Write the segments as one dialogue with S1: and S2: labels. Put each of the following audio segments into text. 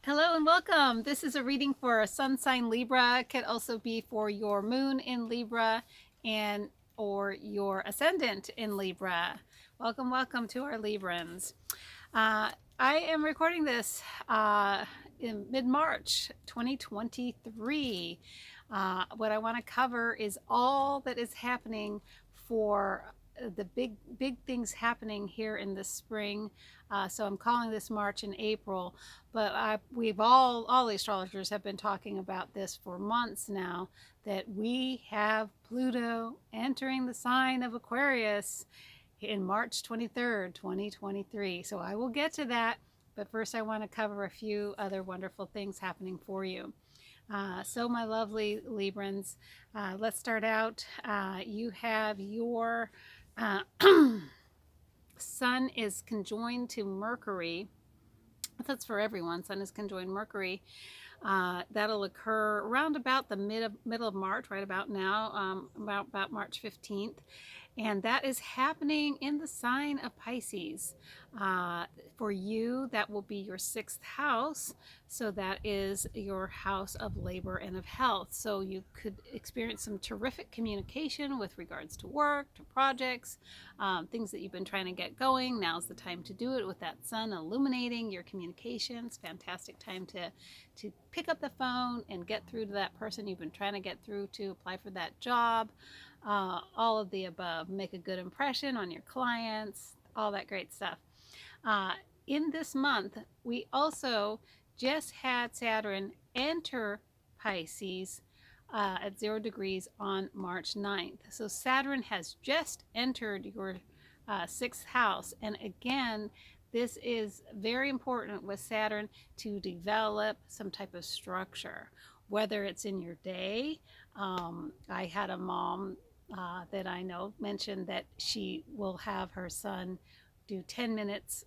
S1: Hello and welcome. This is a reading for a sun sign Libra. It could also be for your moon in Libra and or your ascendant in Libra. Welcome to our Librans. I am recording this in mid-March 2023. What I want to cover is all that is happening for the big things happening here in the spring. So I'm calling this March and April, but we've all the astrologers have been talking about this for months now, that we have Pluto entering the sign of Aquarius in March 23rd, 2023. So I will get to that, but first I want to cover a few other wonderful things happening for you. So my lovely Librans, let's start out. You have your uh, Sun is conjoined to Mercury. That's for everyone. Sun is conjoined Mercury. That'll occur around about the middle of March, right about now, about March 15th. And that is happening in the sign of Pisces. For you, that will be your sixth house. So that is your house of labor and of health. So you could experience some terrific communication with regards to work, to projects, things that you've been trying to get going. Now's the time to do it with that sun illuminating your communications. Fantastic time to pick up the phone and get through to that person you've been trying to get through to, apply for that job, all of the above. Make a good impression on your clients, all that great stuff. In this month, we also just had Saturn enter Pisces at 0 degrees on March 9th. So Saturn has just entered your sixth house. And again, this is very important with Saturn to develop some type of structure, whether it's in your day. I had a mom that I know mentioned that she will have her son do 10 minutes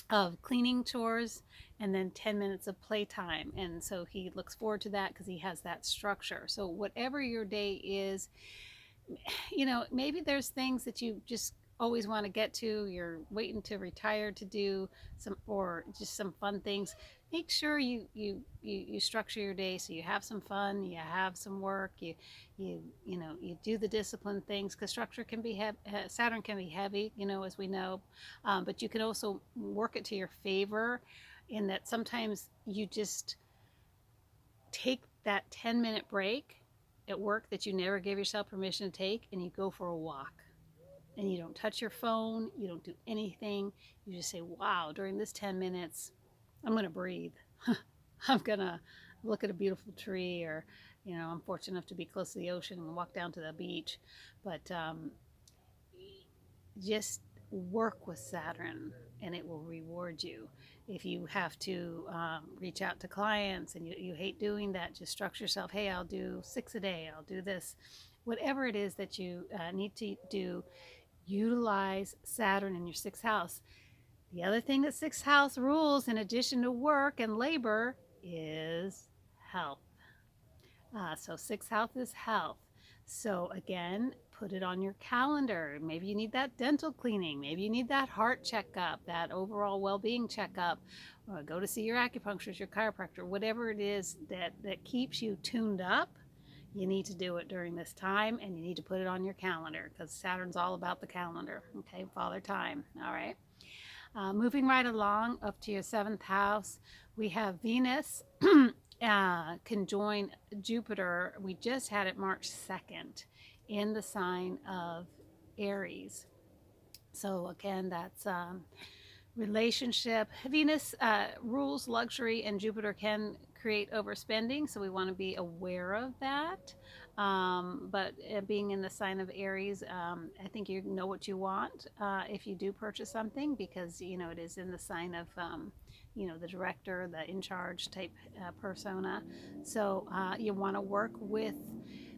S1: of cleaning chores and then 10 minutes of playtime. And so he looks forward to that because he has that structure. So, whatever your day is, maybe there's things that you just always want to get to, you're waiting to retire to do some, or just some fun things. Make sure you structure your day so you have some fun, you have some work, you do the disciplined things, because structure can be Saturn can be heavy, as we know, but you can also work it to your favor, in that sometimes you just take that 10-minute break at work that you never gave yourself permission to take, and you go for a walk. And you don't touch your phone, you don't do anything. You just say, wow, during this 10 minutes, I'm going to breathe. I'm going to look at a beautiful tree, or, I'm fortunate enough to be close to the ocean and walk down to the beach. But just work with Saturn and it will reward you. If you have to reach out to clients and you hate doing that, just structure yourself. Hey, I'll do 6 a day, I'll do this. Whatever it is that you need to do, utilize Saturn in your sixth house. The other thing that sixth house rules, in addition to work and labor, is health. So sixth house is health. So again, put it on your calendar. Maybe you need that dental cleaning. Maybe you need that heart checkup, that overall well-being checkup. Or go to see your acupuncturist, your chiropractor, whatever it is that keeps you tuned up. You need to do it during this time, and you need to put it on your calendar, because Saturn's all about the calendar. Okay, Father Time. All right. Moving right along up to your seventh house, we have Venus conjoin Jupiter. We just had it March 2nd in the sign of Aries. So again, that's relationship. Venus rules luxury, and Jupiter can create overspending, so we want to be aware of that. But being in the sign of Aries, I think you know what you want if you do purchase something, because it is in the sign of the director, the in charge type persona. So you want to work with,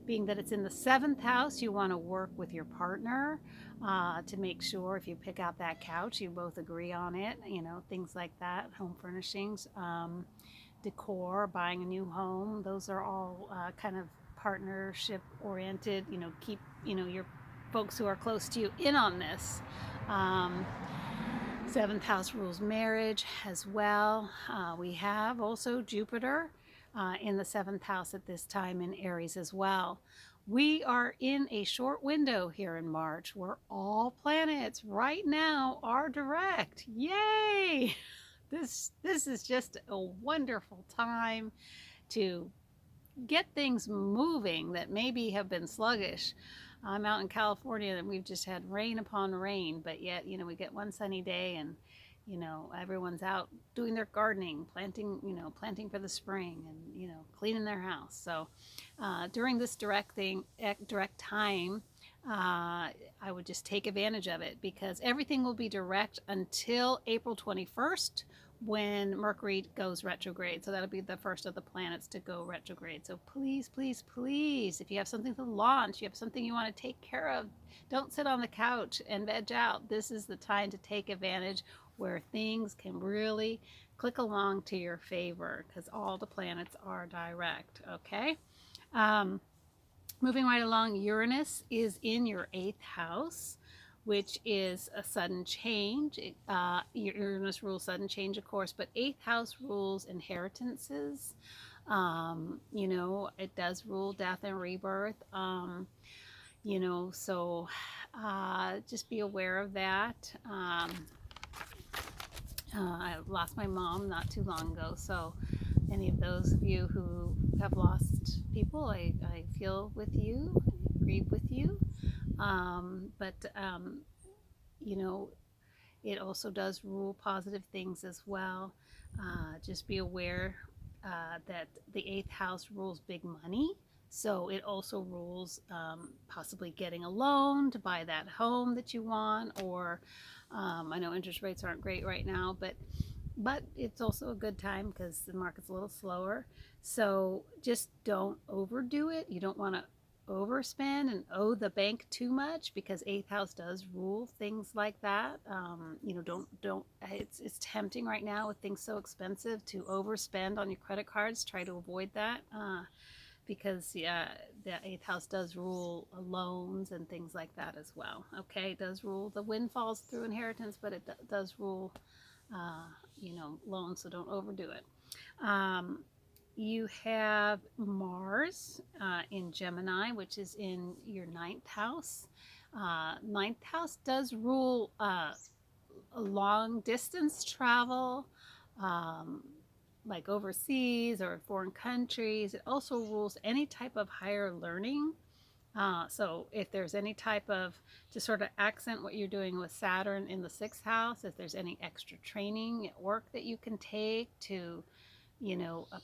S1: being that it's in the seventh house, you want to work with your partner to make sure, if you pick out that couch, you both agree on it, things like that, home furnishings, decor, buying a new home. Those are all kind of partnership oriented. Keep your folks who are close to you in on this. Seventh house rules marriage as well. We have also Jupiter in the seventh house at this time in Aries as well. We are in a short window here in March where all planets right now are direct. Yay! This is just a wonderful time to get things moving that maybe have been sluggish. I'm out in California and we've just had rain upon rain, but yet, we get one sunny day and, everyone's out doing their gardening, planting for the spring and, cleaning their house. So during this direct time, I would just take advantage of it because everything will be direct until April 21st when Mercury goes retrograde. So that'll be the first of the planets to go retrograde. So please, please, please, if you have something to launch, you have something you want to take care of, don't sit on the couch and veg out. This is the time to take advantage where things can really click along to your favor because all the planets are direct, okay? Moving right along, Uranus is in your 8th house, which is a sudden change. Uranus rules sudden change, of course, but 8th house rules inheritances. It does rule death and rebirth. So just be aware of that. I lost my mom not too long ago, so any of those of you who have lost people, I feel with you, grieve with you. But it also does rule positive things as well. Just be aware that the 8th house rules big money. So it also rules possibly getting a loan to buy that home that you want, or I know interest rates aren't great right now, but it's also a good time because the market's a little slower. So just don't overdo it. You don't want to overspend and owe the bank too much because 8th house does rule things like that. Don't it's tempting right now with things so expensive to overspend on your credit cards. Try to avoid that because the 8th house does rule loans and things like that as well. Okay, it does rule the windfalls through inheritance, but it does rule loans, so don't overdo it. You have Mars in Gemini, which is in your 9th house. 9th house does rule long distance travel, like overseas or foreign countries. It also rules any type of higher learning. So if there's any type of, to sort of accent what you're doing with Saturn in the 6th house, if there's any extra training at work that you can take to,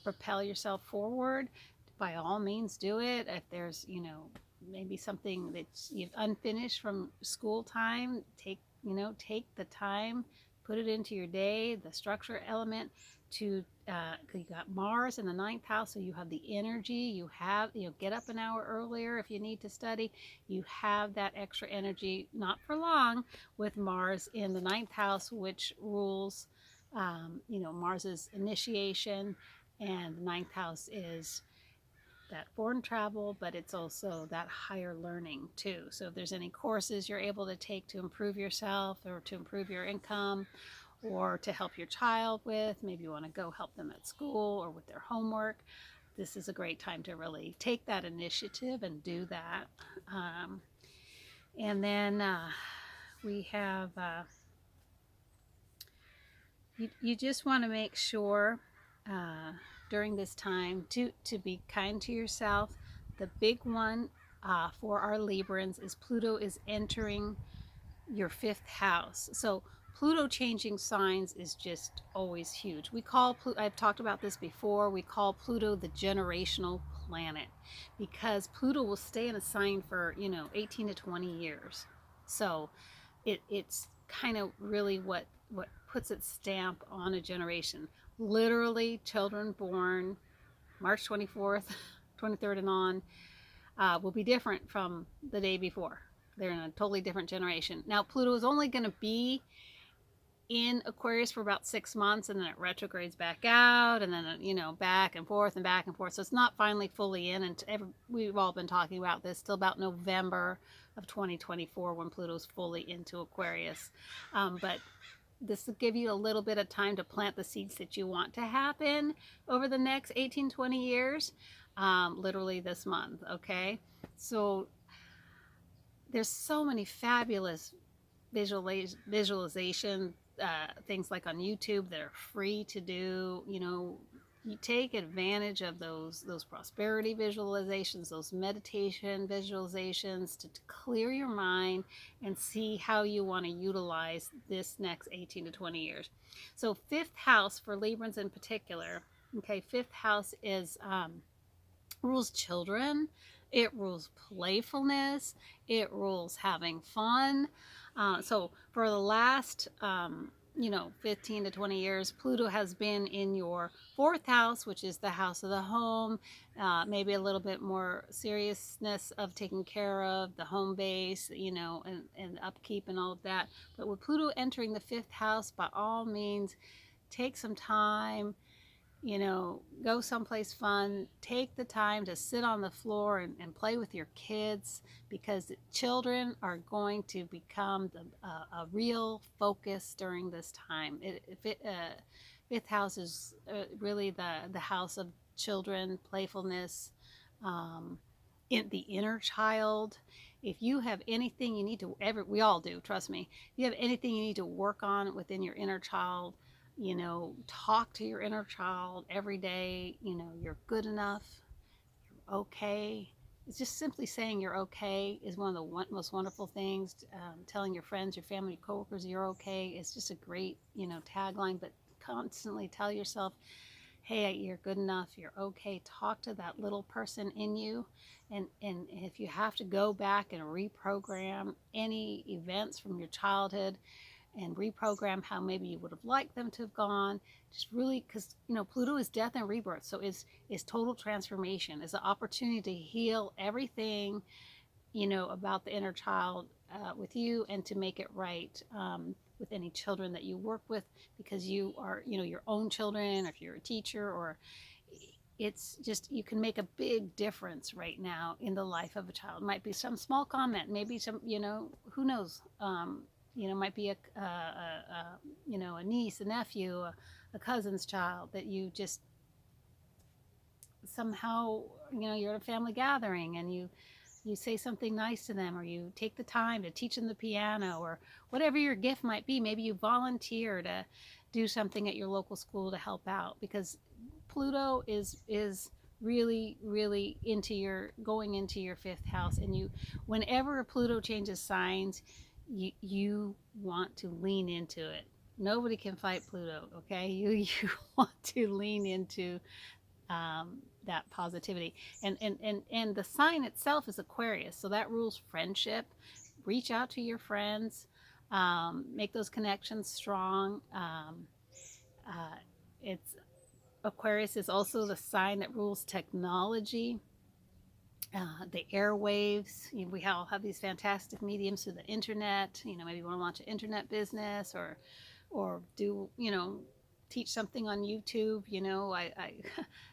S1: propel yourself forward, by all means do it. If there's, maybe something that's you've unfinished from school time, take the time, put it into your day, the structure element to, because you got Mars in the 9th house, so you have the energy, you have, get up an hour earlier if you need to study, you have that extra energy, not for long, with Mars in the 9th house, which rules, Mars's initiation, and the 9th house is that foreign travel, but it's also that higher learning too. So if there's any courses you're able to take to improve yourself or to improve your income, or to help your child with, maybe you want to go help them at school or with their homework, this is a great time to really take that initiative and do that. And then we have, you just want to make sure during this time to be kind to yourself. The big one for our Librans is Pluto is entering your 5th house. So Pluto changing signs is just always huge. We call I've talked about this before, we call Pluto the generational planet because Pluto will stay in a sign for 18 to 20 years. So it's kind of really what puts its stamp on a generation. Literally, children born March 24th, 23rd and on will be different from the day before. They're in a totally different generation. Now, Pluto is only going to be in Aquarius for about 6 months, and then it retrogrades back out, and then back and forth and back and forth. So it's not finally fully in, and we've all been talking about this till about November of 2024 when Pluto's fully into Aquarius. But this will give you a little bit of time to plant the seeds that you want to happen over the next 18, 20 years, literally this month, okay? So there's so many fabulous visualization things like on YouTube that are free to do. You take advantage of those prosperity visualizations, those meditation visualizations to clear your mind and see how you want to utilize this next 18 to 20 years. So fifth house for Librans in particular, okay, fifth house is rules children, it rules playfulness, it rules having fun. So for the last 15 to 20 years, Pluto has been in your fourth house, which is the house of the home, maybe a little bit more seriousness of taking care of the home base, and upkeep and all of that. But with Pluto entering the fifth house, by all means, take some time, go someplace fun, take the time to sit on the floor and play with your kids, because children are going to become a real focus during this time. Fifth house is really the house of children, playfulness, in the inner child. If you have anything you need to, we all do, trust me, if you have anything you need to work on within your inner child, talk to your inner child every day. You're good enough, you're okay. It's just simply saying you're okay is one of the most wonderful things. Telling your friends, your family, your coworkers you're okay is just a great, tagline. But constantly tell yourself, hey, you're good enough, you're okay. Talk to that little person in you. And if you have to go back and reprogram any events from your childhood, and reprogram how maybe you would have liked them to have gone, just really, because Pluto is death and rebirth, so is total transformation, is an opportunity to heal everything about the inner child with you, and to make it right with any children that you work with, because you are your own children, or if you're a teacher, or it's just, you can make a big difference right now in the life of a child. It might be some small comment, maybe some, who knows, might be a niece, a nephew, a cousin's child that you just somehow, you're at a family gathering and you say something nice to them, or you take the time to teach them the piano, or whatever your gift might be. Maybe you volunteer to do something at your local school to help out, because Pluto is really, really going into your fifth house. And whenever Pluto changes signs, you want to lean into it. Nobody can fight Pluto, okay? You want to lean into that positivity. And the sign itself is Aquarius, so that rules friendship. Reach out to your friends, make those connections strong. It's Aquarius is also the sign that rules technology. The airwaves. We all have these fantastic mediums through the internet. Maybe you want to launch an internet business, or do, teach something on YouTube.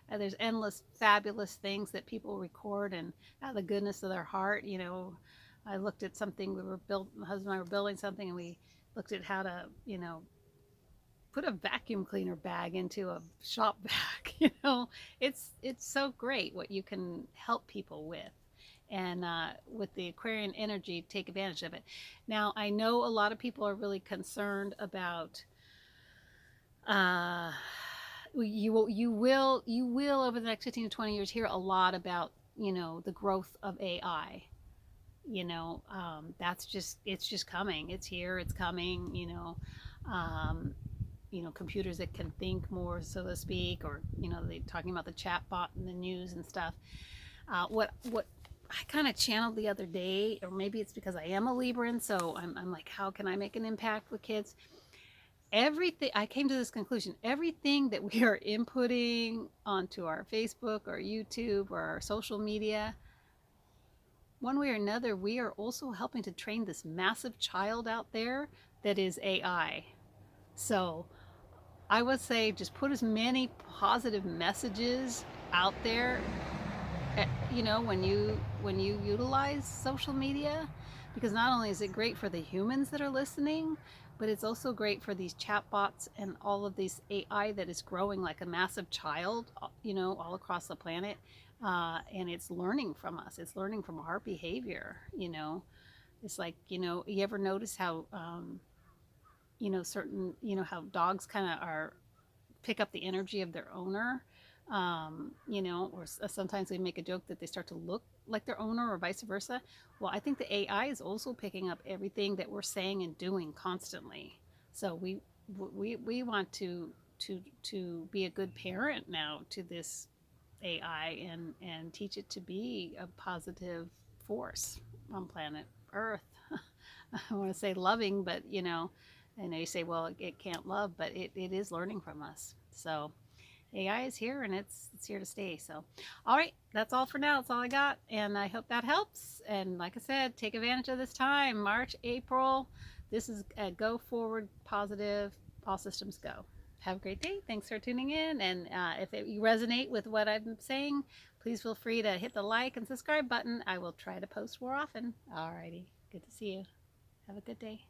S1: There's endless fabulous things that people record, and out of the goodness of their heart. I looked at something, my husband and I were building something, and we looked at how to, put a vacuum cleaner bag into a shop bag. It's so great what you can help people with. And with the Aquarian energy, take advantage of it. Now, I know a lot of people are really concerned about you will over the next 15 to 20 years hear a lot about the growth of AI. It's just coming. It's here. It's coming. Computers that can think more, so to speak, or they're talking about the chat bot in the news and stuff. What I kind of channeled the other day, or maybe it's because I am a Libran, so I'm like, how can I make an impact with kids? Everything, I came to this conclusion, everything that we are inputting onto our Facebook or YouTube or our social media, one way or another, we are also helping to train this massive child out there that is AI. So I would say just put as many positive messages out there, when you utilize social media, because not only is it great for the humans that are listening, but it's also great for these chatbots and all of these AI that is growing like a massive child, all across the planet. And it's learning from us. It's learning from our behavior. It's like, you ever notice how, certain, how dogs kind of are pick up the energy of their owner, or sometimes we make a joke that they start to look like their owner or vice versa. Well, I think the AI is also picking up everything that we're saying and doing constantly. So we want to be a good parent now to this AI and teach it to be a positive force on planet Earth. I want to say loving, but I know you say, well, it can't love, but it is learning from us. So AI is here and it's here to stay. So, all right, that's all for now. That's all I got, and I hope that helps. And like I said, take advantage of this time, March, April. This is a go forward, positive, all systems go. Have a great day. Thanks for tuning in. And if you resonate with what I'm saying, please feel free to hit the like and subscribe button. I will try to post more often. All righty. Good to see you. Have a good day.